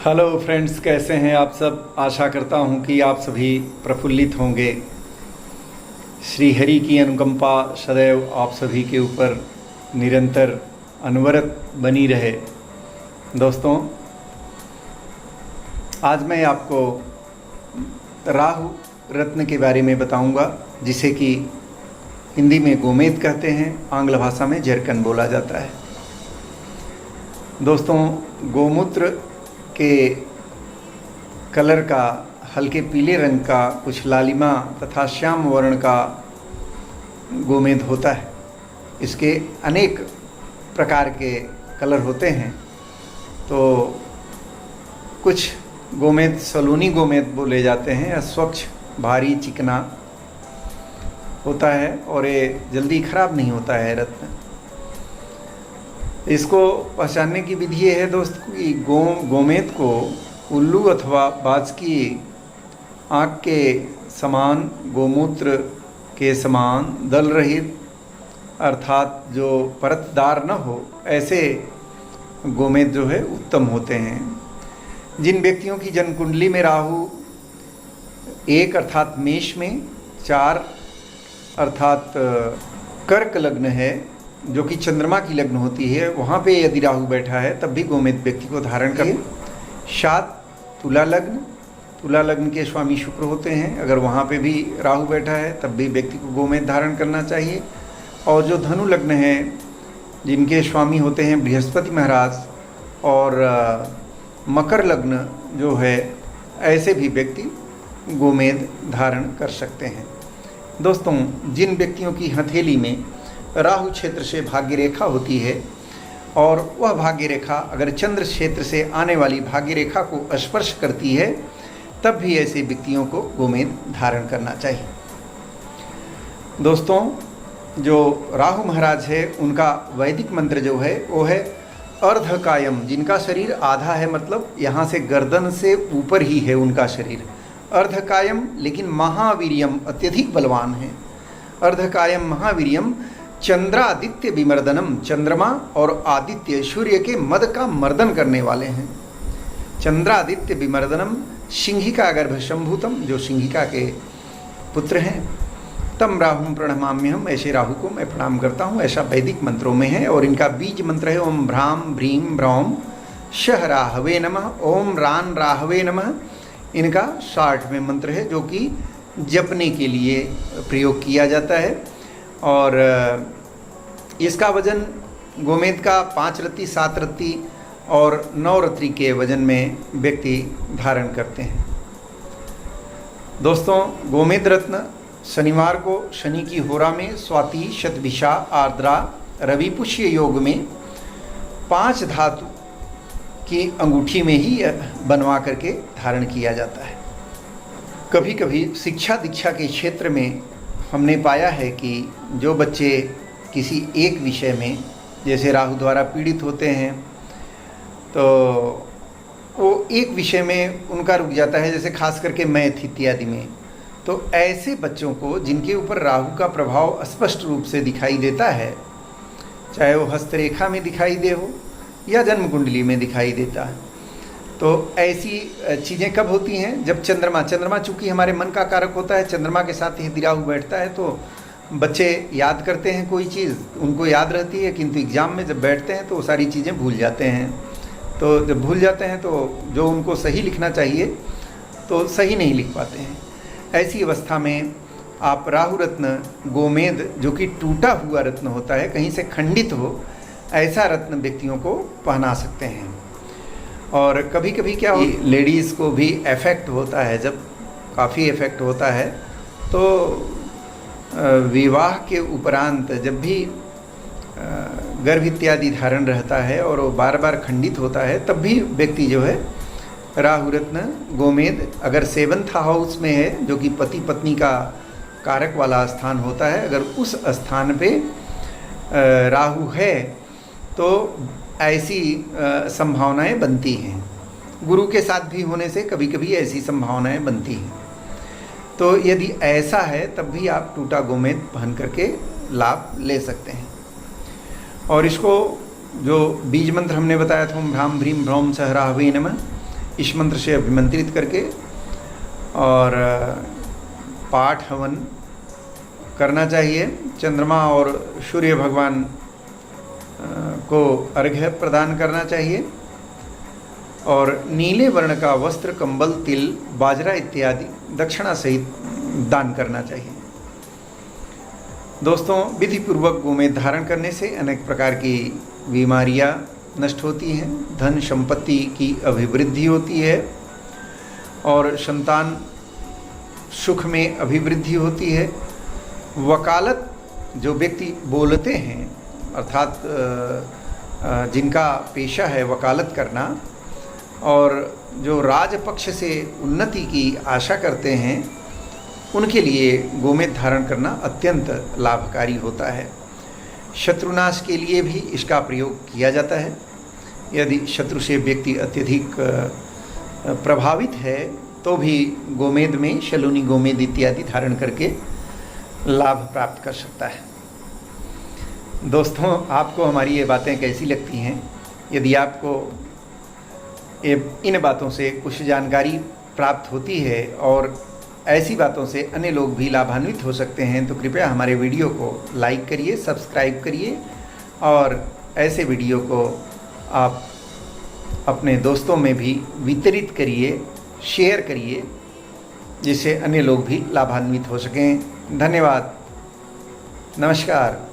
Hello friends, कैसे हैं आप सब। आशा करता हूं कि आप सभी प्रफुल्लित होंगे। श्री हरि की अनुकंपा सदैव आप सभी के ऊपर निरंतर अनवरत बनी रहे। दोस्तों, आज मैं आपको राहु रत्न के बारे में बताऊंगा, जिसे कि हिंदी में गोमेद कहते हैं, आंग्ल भाषा में जरकन बोला जाता है। दोस्तों, गोमूत्र के कलर का हल्के पीले रंग का, कुछ लालिमा तथा श्याम वर्ण का गोमेद होता है। इसके अनेक प्रकार के कलर होते हैं। तो कुछ गोमेद सलोनी गोमेद बोले जाते हैं। स्वच्छ, भारी, चिकना होता है और ये जल्दी खराब नहीं होता है रत्न। इसको पहचानने की विधि ये है दोस्त कि गोमेद को उल्लू अथवा बाज की आँख के समान, गोमूत्र के समान दल रहित, अर्थात जो परतदार न हो, ऐसे गोमेद जो है उत्तम होते हैं। जिन व्यक्तियों की जन्म कुंडली में राहु 1 अर्थात मेष में, 4 अर्थात कर्क लग्न है, जो कि चंद्रमा की लग्न होती है, वहाँ पे यदि राहु बैठा है तब भी गोमेद व्यक्ति को धारण करें। 7 तुला लग्न के स्वामी शुक्र होते हैं, अगर वहाँ पे भी राहु बैठा है तब भी व्यक्ति को गोमेद धारण करना चाहिए। और जो धनु लग्न है, जिनके स्वामी होते हैं बृहस्पति महाराज, और मकर लग्न जो है, ऐसे भी व्यक्ति गोमेद धारण कर सकते हैं। दोस्तों, जिन व्यक्तियों की हथेली में राहु क्षेत्र से भाग्य रेखा होती है और वह भाग्य रेखा अगर चंद्र क्षेत्र से आने वाली भाग्य रेखा को स्पर्श करती है, तब भी ऐसे व्यक्तियों को गोमेद धारण करना चाहिए। दोस्तों, जो राहु महाराज है, उनका वैदिक मंत्र जो है वो है अर्धकायम। जिनका शरीर आधा है, मतलब यहाँ से गर्दन से ऊपर ही है उनका शरीर, अर्धकायम, लेकिन महावीर्यम, अत्यधिक बलवान है। अर्धकायम महावीर्यम चंद्रादित्य विमर्दनम, चंद्रमा और आदित्य सूर्य के मद का मर्दन करने वाले हैं। चंद्रादित्य विमर्दनम सिंहिका गर्भ संभूतम, जो सिंहिका के पुत्र हैं। तम राहु प्रणमाम्यहम, ऐसे राहु को मैं प्रणाम करता हूँ, ऐसा वैदिक मंत्रों में है। और इनका बीज मंत्र है ओम भ्राम भ्रीम भ्रौम शह राहवे नमः, ओम रान राहवे नमः। इनका 60 में मंत्र है, जो कि जपने के लिए प्रयोग किया जाता है। और इसका वजन गोमेद का 5 रत्ती, 7 रत्ती और 9 रत्ती के वजन में व्यक्ति धारण करते हैं। दोस्तों, गोमेद रत्न शनिवार को शनि की होरा में स्वाति, शतभिषा, आर्द्रा, रवि पुष्य योग में 5 धातु की अंगूठी में ही बनवा करके धारण किया जाता है। कभी कभी शिक्षा दीक्षा के क्षेत्र में हमने पाया है कि जो बच्चे किसी एक विषय में, जैसे राहु द्वारा पीड़ित होते हैं, तो वो एक विषय में उनका रुक जाता है, जैसे खास करके मैथ इत्यादि में। तो ऐसे बच्चों को जिनके ऊपर राहु का प्रभाव स्पष्ट रूप से दिखाई देता है, चाहे वो हस्तरेखा में दिखाई दे हो या जन्म कुंडली में दिखाई देता है, तो ऐसी चीज़ें कब होती हैं? जब चंद्रमा चूँकि हमारे मन का कारक होता है, चंद्रमा के साथ यदि राहु बैठता है तो बच्चे याद करते हैं कोई चीज़, उनको याद रहती है, किंतु एग्ज़ाम में जब बैठते हैं तो वो सारी चीज़ें भूल जाते हैं। तो जब भूल जाते हैं तो जो उनको सही लिखना चाहिए तो सही नहीं लिख पाते हैं। ऐसी अवस्था में आप राहु रत्न गोमेद, जो कि टूटा हुआ रत्न होता है, कहीं से खंडित हो, ऐसा रत्न व्यक्तियों को पहना सकते हैं। और कभी कभी क्या हो, लेडीज़ को भी इफ़ेक्ट होता है, जब काफ़ी इफ़ेक्ट होता है तो विवाह के उपरांत जब भी गर्भ इत्यादि धारण रहता है और वो बार बार खंडित होता है, तब भी व्यक्ति जो है राहु रत्न गोमेद, अगर 7th हाउस में है, जो कि पति पत्नी का कारक वाला स्थान होता है, अगर उस स्थान पे राहु है तो ऐसी संभावनाएं बनती हैं। गुरु के साथ भी होने से कभी कभी ऐसी संभावनाएं बनती हैं। तो यदि ऐसा है तब भी आप टूटा गोमेद पहन करके लाभ ले सकते हैं। और इसको जो बीज मंत्र हमने बताया था, ओम भ्राम भ्रीम भ्रौम सहराहवे नमः, इस मंत्र से अभिमंत्रित करके और पाठ हवन करना चाहिए। चंद्रमा और सूर्य भगवान को अर्घ्य प्रदान करना चाहिए और नीले वर्ण का वस्त्र, कंबल, तिल, बाजरा इत्यादि दक्षिणा सहित दान करना चाहिए। दोस्तों, विधि पूर्वक गोमेद धारण करने से अनेक प्रकार की बीमारियां नष्ट होती हैं, धन संपत्ति की अभिवृद्धि होती है और संतान सुख में अभिवृद्धि होती है। वकालत जो व्यक्ति बोलते हैं, अर्थात जिनका पेशा है वकालत करना, और जो राजपक्ष से उन्नति की आशा करते हैं, उनके लिए गोमेद धारण करना अत्यंत लाभकारी होता है। शत्रुनाश के लिए भी इसका प्रयोग किया जाता है। यदि शत्रु से व्यक्ति अत्यधिक प्रभावित है तो भी गोमेद में शलूनी गोमेद इत्यादि धारण करके लाभ प्राप्त कर सकता है। दोस्तों, आपको हमारी ये बातें कैसी लगती हैं? यदि आपको इन बातों से कुछ जानकारी प्राप्त होती है और ऐसी बातों से अन्य लोग भी लाभान्वित हो सकते हैं, तो कृपया हमारे वीडियो को लाइक करिए, सब्सक्राइब करिए और ऐसे वीडियो को आप अपने दोस्तों में भी वितरित करिए, शेयर करिए, जिससे अन्य लोग भी लाभान्वित हो सकें। धन्यवाद। नमस्कार।